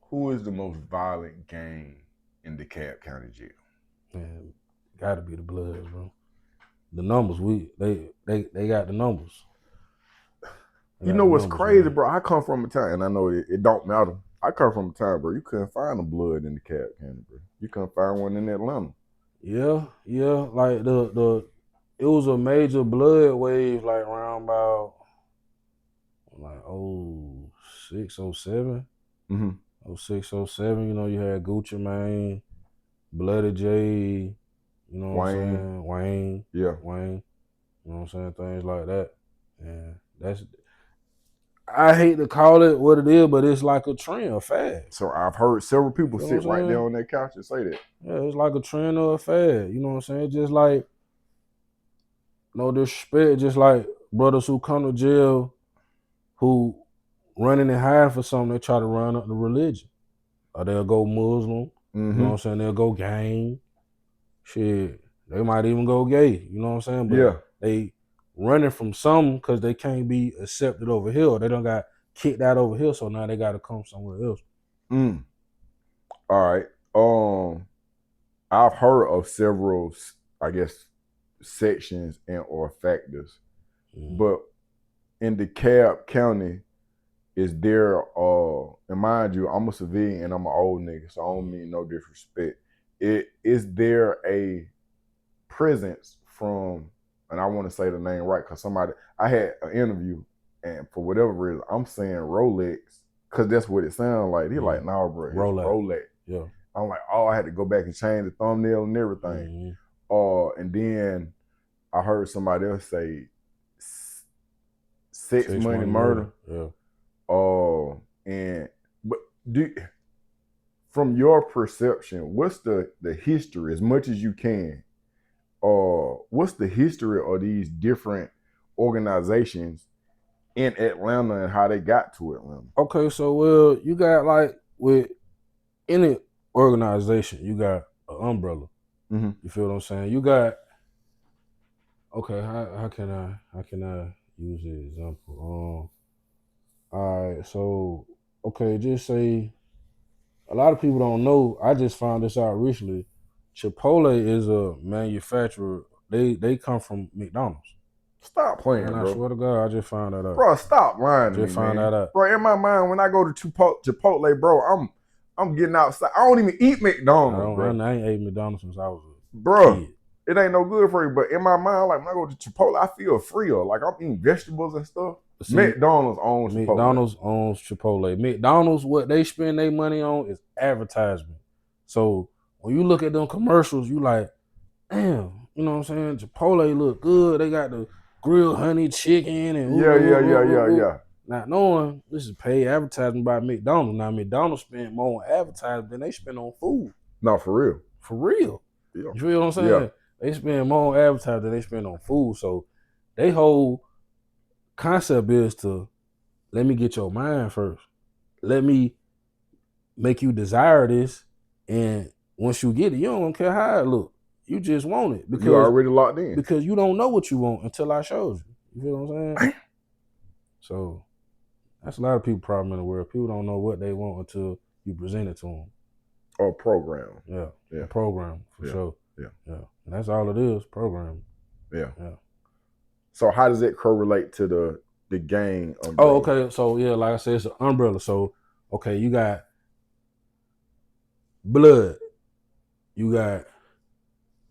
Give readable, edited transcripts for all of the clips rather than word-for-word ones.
Who is the most violent gang in DeKalb County jail? Man, gotta be the Bloods, bro. The numbers, they got the numbers. You know what's crazy, man? Bro? I come from a time, and I know it don't matter. I come from a time, bro. You couldn't find a blood in DeKalb County, bro. You couldn't find one in Atlanta. Yeah. Like it was a major blood wave, like around about like 06, 07. Mm-hmm. 06, 07. You know, you had Gucci Mane, Bloody J. You know what I'm saying? Wayne. Yeah. Wayne. You know what I'm saying? Things like that. And that's, I hate to call it what it is, but it's like a trend, a fad. So I've heard several people sit right there on that couch and say that. Yeah, it's like a trend or a fad. You know what I'm saying? Just like, no disrespect, just like brothers who come to jail who running and hiding for something, they try to run up the religion. Or they'll go Muslim. You know what I'm saying? They'll go gang. Shit. They might even go gay. You know what I'm saying? But they running from something because they can't be accepted over here. They don't got kicked out over here, so now they got to come somewhere else. All right. I've heard of several, I guess, sections and or factors, but in DeKalb County, is there? And mind you, I'm a civilian and I'm an old nigga, so I don't mean no disrespect. Is there a presence from, and I want to say the name right because I had an interview, and for whatever reason, I'm saying Rolex because that's what it sounds like. He like, nah, bro, Rolex. Yeah. I'm like, oh, I had to go back and change the thumbnail and everything. And then I heard somebody else say sex, money, murder. Yeah. But from your perception, what's the history, as much as you can? What's the history of these different organizations in Atlanta and how they got to Atlanta? Okay, so well, you got like with any organization, you got an umbrella. Mm-hmm. You feel what I'm saying? You got, okay, how can I use the example? All right, so okay, just say a lot of people don't know. I just found this out recently. Chipotle is a manufacturer. They come from McDonald's. Stop playing, and bro. I swear to God, I just found that out. Bro, stop lying to me, just found that out. Bro, in my mind, when I go to Chipotle, bro, I'm getting outside. I don't even eat McDonald's, bro. I ain't ate McDonald's since I was a kid. It ain't no good for you. But in my mind, like when I go to Chipotle, I feel freer. Like I'm eating vegetables and stuff. See, McDonald's owns Chipotle. McDonald's owns Chipotle. McDonald's, what they spend their money on is advertisement. So when you look at them commercials, you like, damn, you know what I'm saying? Chipotle look good. They got the grilled honey chicken and yeah. Not knowing this is paid advertising by McDonald's. Now McDonald's spend more on advertising than they spend on food. No, for real. For real. Yeah. You feel what I'm saying? Yeah. They spend more on advertising than they spend on food. So they whole concept is to let me get your mind first. Let me make you desire this, and once you get it, you don't care how it look. You just want it because you're already locked in. Because you don't know what you want until I show you. You feel what I'm saying? So that's a lot of people problem in the world. People don't know what they want until you present it to them. Or program. Yeah. A program for sure. Yeah. And that's all it is, program. Yeah. So how does it correlate to the gang umbrella? Oh, okay. So yeah, like I said, it's an umbrella. So okay, you got blood, you got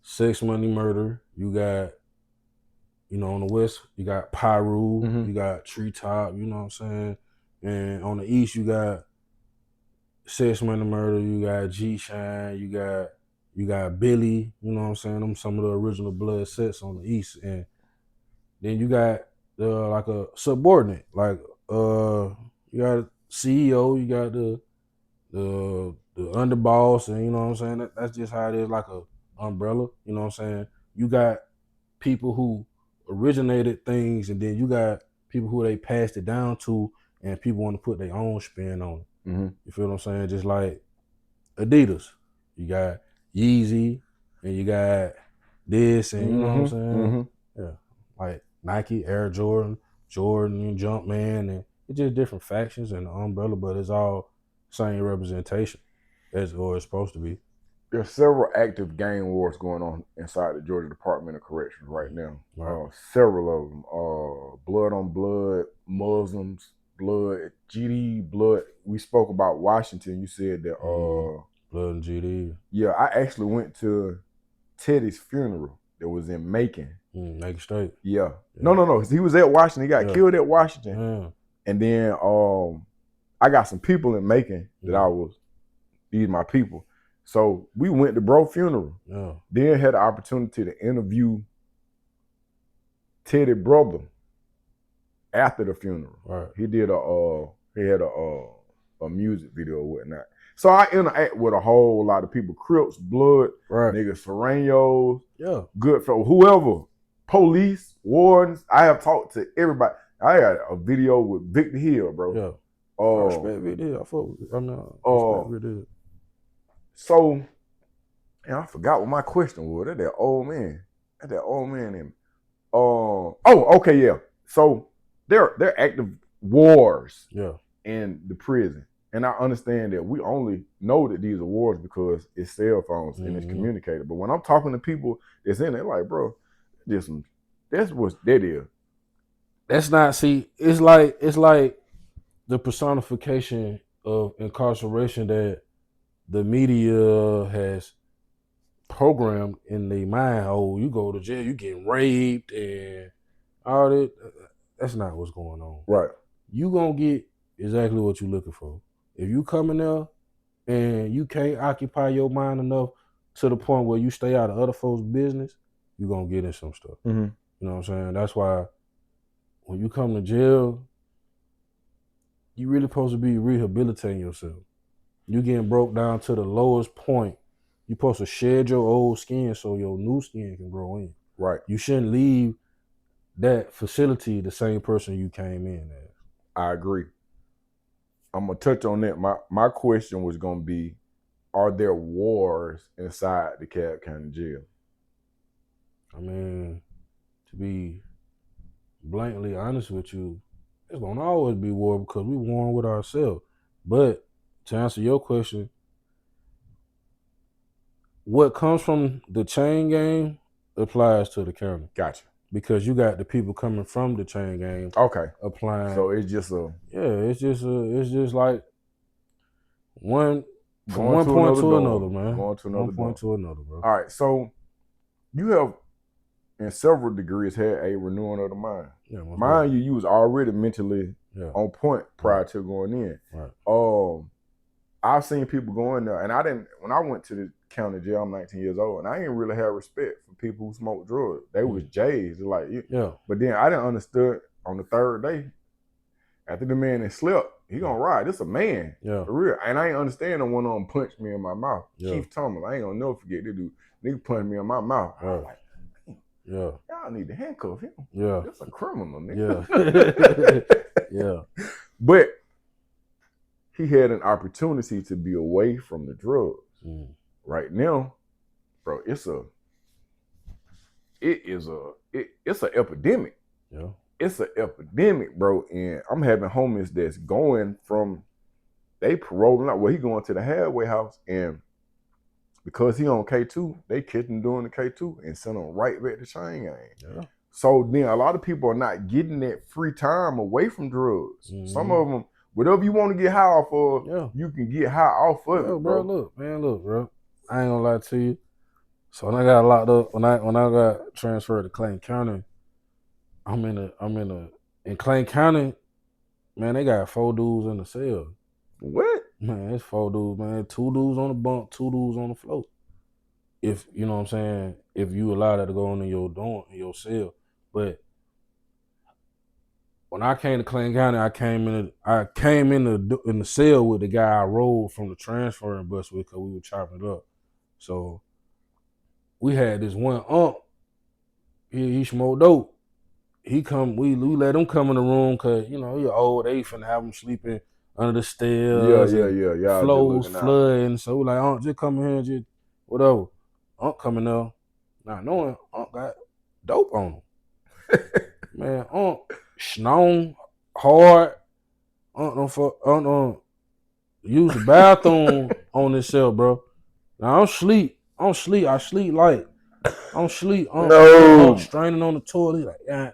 sex, money, murder, you got, you know, on the west, you got Pyru, you got Treetop, you know what I'm saying? And on the east, you got sex, money, murder, you got G-Shine, you got Billy, you know what I'm saying? Them some of the original blood sets on the east. And then you got like a subordinate, like you got a CEO, you got the underboss, and you know what I'm saying? That's just how it is, like a umbrella, you know what I'm saying? You got people who originated things, and then you got people who they passed it down to, and people want to put their own spin on it. You feel what I'm saying? Just like Adidas, you got Yeezy, and you got this, and you know what I'm saying? Yeah, like Nike, Air Jordan, and Jumpman, and it's just different factions and the umbrella, but it's all same representation as or it's supposed to be. There's several active gang wars going on inside the Georgia Department of Corrections right now. Right. Several of them. Blood on blood, Muslims, blood, GD, blood. We spoke about Washington. You said that. Blood and GD. Yeah, I actually went to Teddy's funeral that was in Macon. Macon State. Yeah. No. He was at Washington. He got killed at Washington. Yeah. And then I got some people in Macon that these my people. So we went to bro funeral. Yeah. Then had the opportunity to interview Teddy brother after the funeral. Right. He did he had a music video or whatnot. So I interact with a whole lot of people. Crips, Blood, niggas, Serranos, good for whoever, police, wardens. I have talked to everybody. I got a video with Victor Hill, bro. Yeah. I respect Victor. Respect Victor. So, and I forgot what my question was. That old man. That old man in. Okay, yeah. So they're active wars in the prison. And I understand that we only know that these are wars because it's cell phones and it's communicated. But when I'm talking to people that's in there, like, bro, that's what that is. That's not, see, it's like the personification of incarceration that the media has programmed in their mind. Oh, you go to jail, you getting raped and all that. That's not what's going on. Right. You gonna get exactly what you're looking for. If you come in there and you can't occupy your mind enough to the point where you stay out of other folks' business, you're gonna get in some stuff. Mm-hmm. You know what I'm saying? That's why when you come to jail, you really supposed to be rehabilitating yourself. You getting broke down to the lowest point. You're supposed to shed your old skin so your new skin can grow in. Right. You shouldn't leave that facility the same person you came in as. I agree. I'm gonna touch on that. My question was gonna be, are there wars inside the DeKalb County jail? I mean, to be blatantly honest with you, it's gonna always be war because we warring with ourselves. But to answer your question, what comes from the chain gang applies to the county. Gotcha. Because you got the people coming from the chain gang. Okay. Applying. So it's just it's just like one from one point to another, man. Going to another one point to another, bro. All right. So you have, in several degrees, had a renewing of the mind. Yeah, mind you was already mentally on point prior to going in. Right. I've seen people go in there, and when I went to the county jail, I'm 19 years old, and I didn't really have respect for people who smoke drugs. They was J's, like, But then I didn't understand on the third day, after the man had slept, he gonna ride. This a man, for real. And I ain't understand when one of them punched me in my mouth. Keith Thomas, I ain't gonna never forget this dude. Nigga punched me in my mouth. I was like, y'all need to handcuff him. That's a criminal, nigga. But he had an opportunity to be away from the drugs. Right now, bro, it's an epidemic. It's an epidemic, bro. And I'm having homies that's going from, they paroling out. Well, he going to the halfway house, and because he on K2, they catch him doing the K2 and send him right back to chain gang. So then a lot of people are not getting that free time away from drugs. Some of them, whatever you want to get high off of, you can get high off of it, bro. Look, bro. I ain't gonna lie to you. So when I got locked up, when I got transferred to Clayton County, in Clayton County, man, they got 4 dudes in the cell. What? Man, it's 4 dudes, man. 2 dudes on the bunk, 2 dudes on the floor. If you know what I'm saying, if you allow that to go on in your dorm, in your cell. But when I came to Clayton County, I came in the cell with the guy I rode from the transferring bus with, because we were chopping it up. So we had this one unc. He smoked dope. We let him come in the room because he old. They finna have him sleeping under the stairs. Yeah. Flows flooding. So we like, Unc, just come in here, just whatever. Unc coming up, not knowing Unc got dope on him. Man, Unc snong hard. Unc use the bathroom on itself, bro. Now I don't sleep. I sleep light. I don't sleep. I'm No. straining on the toilet. He like, God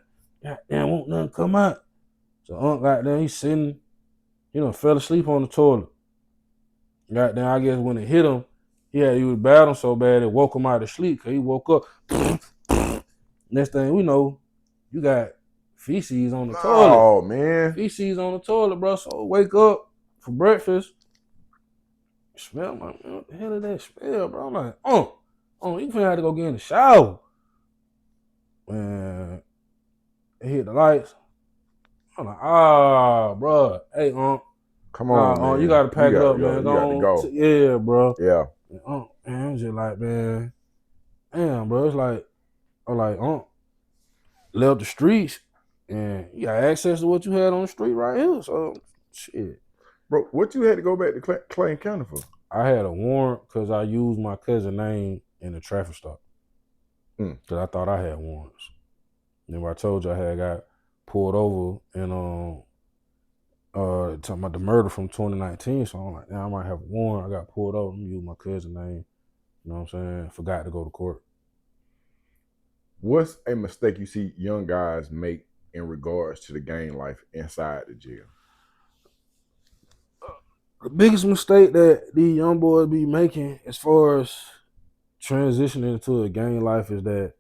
damn, won't nothing come out. So goddamn, he's sitting, fell asleep on the toilet. Goddamn, I guess when it hit him, he was battling so bad it woke him out of sleep. Cause he woke up. Next thing we know, you got feces on the toilet. Oh man. Feces on the toilet, bro. So wake up for breakfast. Smell, I'm like, what the hell is that smell, bro? I'm like, you finna have to go get in the shower. Man, it hit the lights. I'm like, bro. Hey, Come on, man. You gotta pack it up, man. You got to go. Yeah, bro. Yeah. Man, I'm just like, man, damn, bro. It's like, I'm like, left the streets, and you got access to what you had on the street right here. So, shit. Bro, what you had to go back to Clayton County for? I had a warrant because I used my cousin's name in the traffic stop. Because I thought I had warrants. Remember I told you I had got pulled over and talking about the murder from 2019. So I'm like, I might have a warrant. I got pulled over. Let me use my cousin's name. You know what I'm saying? Forgot to go to court. What's a mistake you see young guys make in regards to the gang life inside the jail? The biggest mistake that these young boys be making as far as transitioning into a gang life is that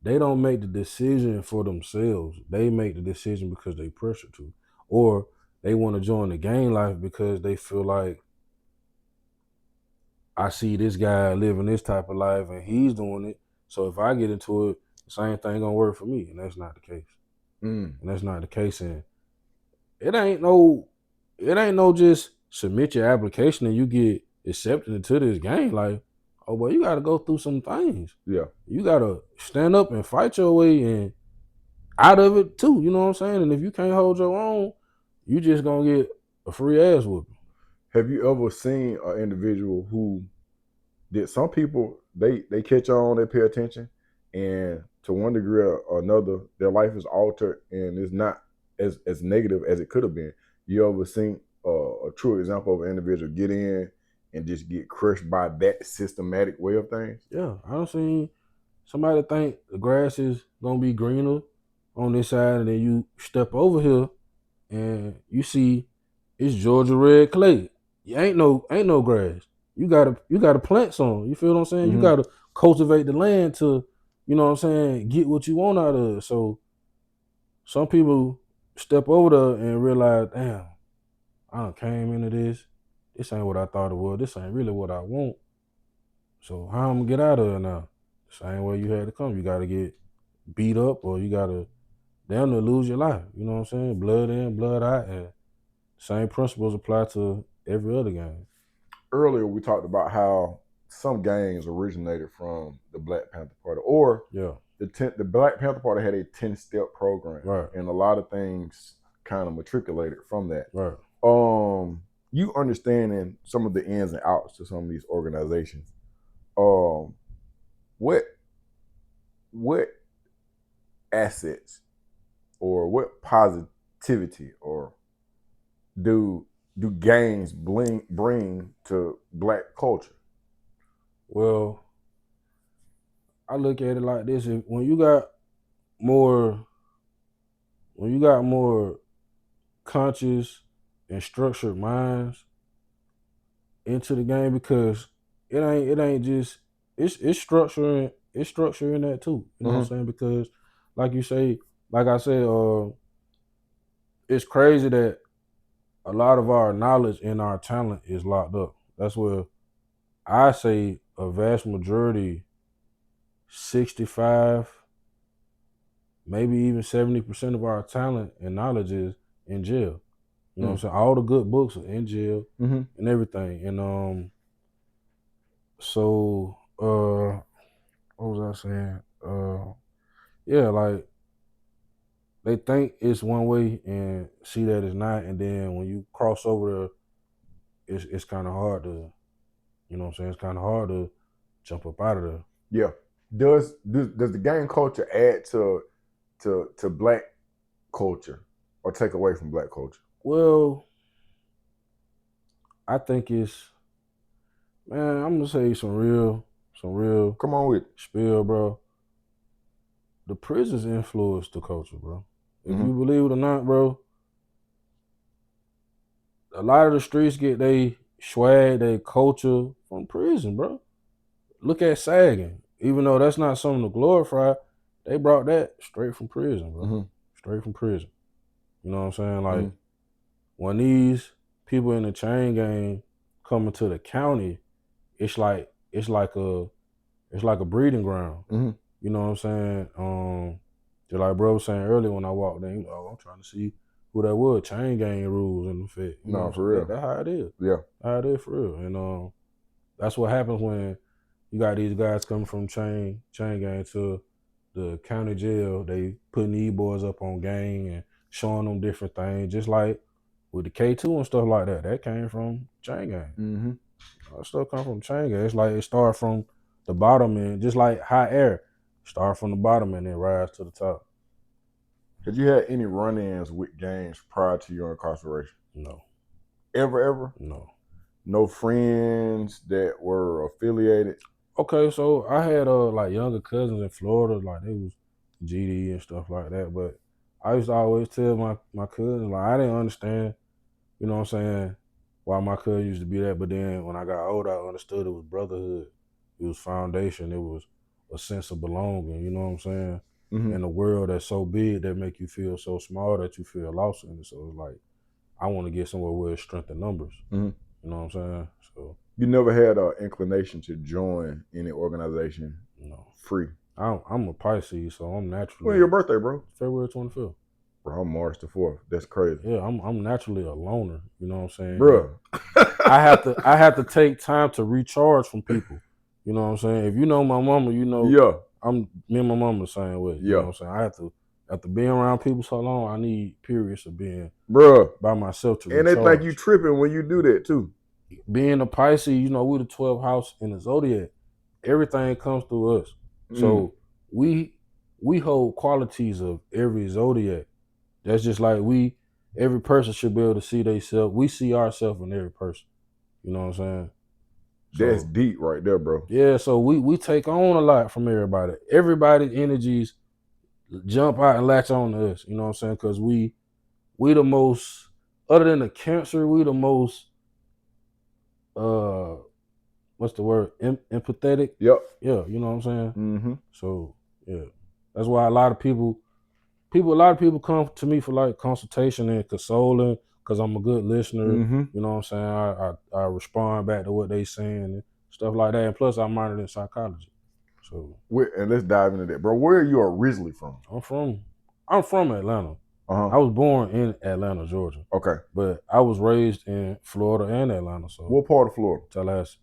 they don't make the decision for themselves. They make the decision because they pressure to. Or they want to join the gang life because they feel like, I see this guy living this type of life and he's doing it. So if I get into it, the same thing gonna work for me. And that's not the case. And that's not the case. And it ain't no just submit your application and you get accepted into this gang life. Oh, but you gotta go through some things. Yeah. You gotta stand up and fight your way and out of it too. You know what I'm saying? And if you can't hold your own, you just gonna get a free ass whooping. Have you ever seen an individual who did, some people, they catch on, they pay attention, and to one degree or another, their life is altered and it's not as negative as it could have been. You ever seen a true example of an individual get in and just get crushed by that systematic way of things? Yeah, I don't see somebody think the grass is gonna be greener on this side, and then you step over here and you see it's Georgia red clay. Ain't no grass. You gotta plant some. You feel what I'm saying? Mm-hmm. You gotta cultivate the land to, you know what I'm saying, get what you want out of it. So some people step over there and realize, damn, I done came into this. This ain't what I thought it was. This ain't really what I want. So how I'm gonna get out of it now? Same way you had to come. You gotta get beat up, or you gotta damn near lose your life. You know what I'm saying? Blood in, blood out, and same principles apply to every other gang. Earlier, we talked about how some gangs originated from the Black Panther Party, or the Black Panther Party had a 10-step program, right? And a lot of things kind of matriculated from that, right? You understanding some of the ins and outs to some of these organizations. What assets or what positivity or do gangs bring to Black culture? Well, I look at it like this: when you got more conscious and structured minds into the game, because it ain't just it's structure in that too. You know what I'm saying? Because like you say, like I said, it's crazy that a lot of our knowledge and our talent is locked up. That's where I say a vast majority, 65, maybe even 70% of our talent and knowledge is in jail. You know what I'm saying? All the good books are in jail and everything. And so what was I saying? Yeah, like they think it's one way and see that it's not, and then when you cross over it's kind of hard to, you know what I'm saying? It's kind of hard to jump up out of there. Yeah. Does the gang culture add to Black culture or take away from Black culture? Well, I think it's, man, I'm gonna say some real Come on with it. spill, bro. The prisons influence the culture, bro. If Mhm. you believe it or not, bro, a lot of the streets get they swag, they culture from prison, bro. Look at sagging. Even though that's not something to glorify, they brought that straight from prison, bro. Mhm. Straight from prison. You know what I'm saying? Like Mhm. when these people in the chain gang come into the county, it's like a breeding ground. Mhm. You know what I'm saying? Just like bro was saying earlier when I walked in, I'm trying to see who that was. Chain gang rules in effect. You know No, what I'm for saying? real. That's how it is. Yeah. How it is for real. And that's what happens when you got these guys coming from chain gang to the county jail. They putting these boys up on gang and showing them different things. Just like with the K2 and stuff like that. That came from chain gang. Mm-hmm. That stuff come from chain gang. It's like it started from the bottom and just like hot air. Start from the bottom and then rise to the top. Had you had any run-ins with gangs prior to your incarceration? No. Ever? No. No friends that were affiliated? Okay, so I had like younger cousins in Florida, like they was GD and stuff like that. But I used to always tell my cousins, like I didn't understand, you know what I'm saying, why my cousin used to be that. But then when I got older, I understood it was brotherhood, it was foundation, it was a sense of belonging, you know what I'm saying? Mm-hmm. In a world that's so big that make you feel so small that you feel lost in it. So it's like I want to get somewhere where it's strength in numbers. Mm-hmm. You know what I'm saying? So you never had an inclination to join any organization? No. Free? I'm a Pisces, so I'm naturally. When's your birthday, bro? February 25th. Bro, I'm March the 4th. That's crazy. Yeah, I'm naturally a loner. You know what I'm saying, bro? I have to take time to recharge from people. You know what I'm saying? If you know my mama, you know. Yeah. Me and my mama the same way. Yeah. You know what I'm saying? I have to after being around people so long, I need periods of being by myself to recharge. And they think you tripping when you do that too. Being a Pisces, you know, we're the 12th house in the zodiac. Everything comes through us. So we hold qualities of every zodiac. That's just like every person should be able to see themselves. We see ourselves in every person. You know what I'm saying? That's deep right there, bro. Yeah, so we take on a lot from everybody. Everybody's energies jump out and latch on to us. You know what I'm saying? Because we the most, other than the Cancer, we the most what's the word? Empathetic. Yep. Yeah, you know what I'm saying? Mm-hmm. So yeah, that's why a lot of people come to me for like consultation and consoling because I'm a good listener. Mm-hmm. You know what I'm saying? I respond back to what they saying and stuff like that. And plus, I minored in psychology. So and let's dive into that, bro. Where are you originally from? I'm from Atlanta. I was born in Atlanta, Georgia. Okay. But I was raised in Florida and Atlanta. So what part of Florida? Tallahassee.